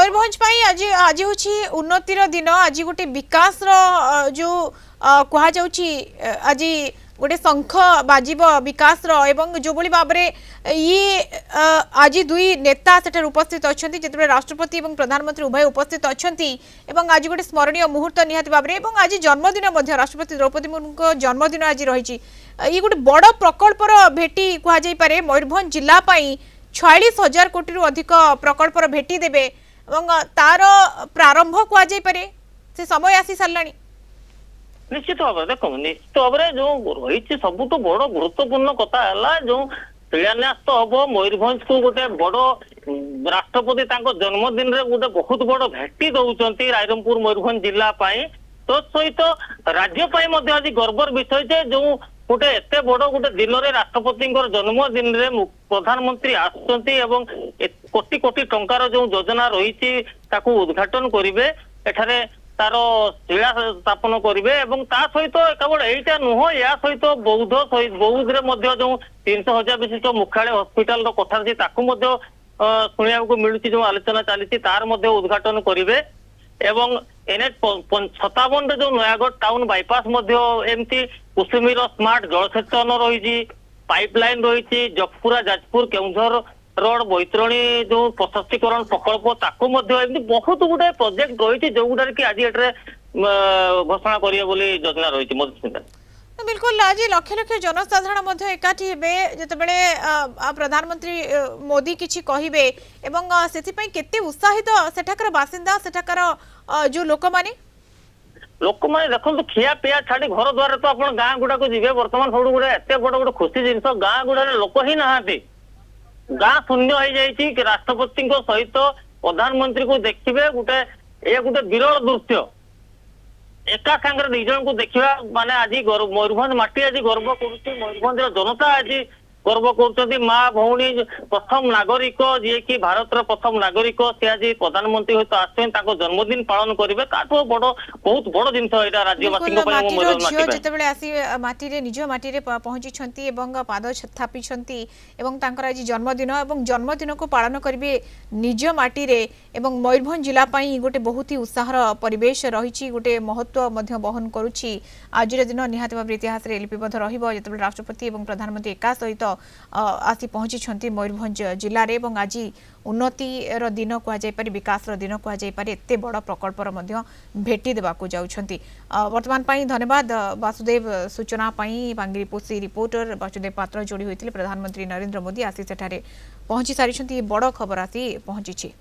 मयूरभंज आज आज हूँ उन्नतिर दिन आज गोटे विकास जो कह आज गोटे शंख बाजिब विकास जो भली भाव ये आज दुई नेता सेठार उपस्थित अच्छा जिते राष्ट्रपति और प्रधानमंत्री उभय उपस्थित अच्छा आज गोटे स्मरणीय मुहूर्त निहाती भाव में आज जन्मदिन राष्ट्रपति द्रौपदी मुर्मू जन्मदिन आज रही ये गोटे बड़ प्रकल्पर भेटी कहुपे मयूरभंज जिलापाई 46,000 कोटी अधिक प्रकल्पर भेटी देवे तार प्रारंभ कहुपे से समय आसी सारा निश्चित भाव देखो निश्चित भाव में जो रही सब तो बड़ गुरुत्वपूर्ण कथा है जो शिलान्यास तो हम मयूरभंज को गोटे बड़ राष्ट्रपति जन्मदिन रे गोटे बहुत बड़ भेटी दौरान रायरंगपुर मयूरभंज जिला तो सहित राज्य आज गर्वर विषय जो गोटे एत बड़ गोटे दिन में राष्ट्रपति जन्मदिन रे प्रधानमंत्री आसुंच कोटी कोटी टंकार जो योजना रही उद्घाटन करेंगे एठारे तार शिला स्थापन करेंगे सहित केवल यहीटा नुह या सहित बौद्ध बौद्ध जो 300,000 विशिष्ट मुख्यालय हस्पिटाल कथा शुणा मिलूँ जो आलोचना चली तार उद्घाटन करेंगे एवं एनएच 57 जो नयागढ़ टाउन बाईपास एमती कुसुमीर स्मार्ट जलसेचन रही पाइपलाइन रही जगपुरा जाजपुर केउंझर रोड बैतरणी जो प्रशस्तीकरण प्रकल्प ताकू बहुत गुड़े प्रोजेक्ट रही जो गुड़ा कि आज घोषणा करेंगे योजना रही मधुसूदन बिल्कुल आज लक्ष लक्ष जनसाधारण एकाठी हेबे जितेबले प्रधानमंत्री मोदी किछि कहिबे एवं सेथिपई केते उत्साहित सेठाकर बासिंदा सेठाकर जो लोक माने देखो खिया पिया छाड़ी घर द्वार तो आप गाँ गुड़ा को जीवे बर्तमान सब गुड़े एत बड़ गोटे खुशी जिनस गाँ गुड़ा लोक ही नहांती गाँ शून्य हो जाइए राष्ट्रपति सहित प्रधानमंत्री को देखिए गोटे ये गोटे विरल दृश्य एका सांगे दुजन को देखा माने आज मयूरभंज माटी आज गर्व कर मयूरभंज जनता आज गर्व कर माँ भौणी प्रथम नागरिक जी कि भारत प्रथम नागरिक सी आज प्रधानमंत्री सहित आसुन जन्मदिन पालन करेंगे बड़ बहुत बड़ जिन राज्यवासी जिते आसी माटी निज माटी पहुंची पाद थापी आज जन्मदिन और जन्मदिन को पालन करेंगे निज माटी मयूरभंज जिलापाई गोटे बहुत ही उत्साह परिवेश रही गोटे महत्व बहन करुच्ची आज दिन निहाती भाव इतिहास लिपिबद्ध रहिबो राष्ट्रपति और प्रधानमंत्री एका सहित आसी पहुंची मयूरभंज जिले में आज उन्नतिर दिन कहुपर विकास दिन कहुपर एत बड़ प्रकल्पर भेटी देवाक जाउछंती वर्तमान धन्यवाद वासुदेव सूचना बांगिरीपोषी रिपोर्टर वासुदेव पात्र जोड़ी होते प्रधानमंत्री नरेंद्र मोदी आसी सेठारे पहुंची सारी बड़ खबर आसी पहुंची।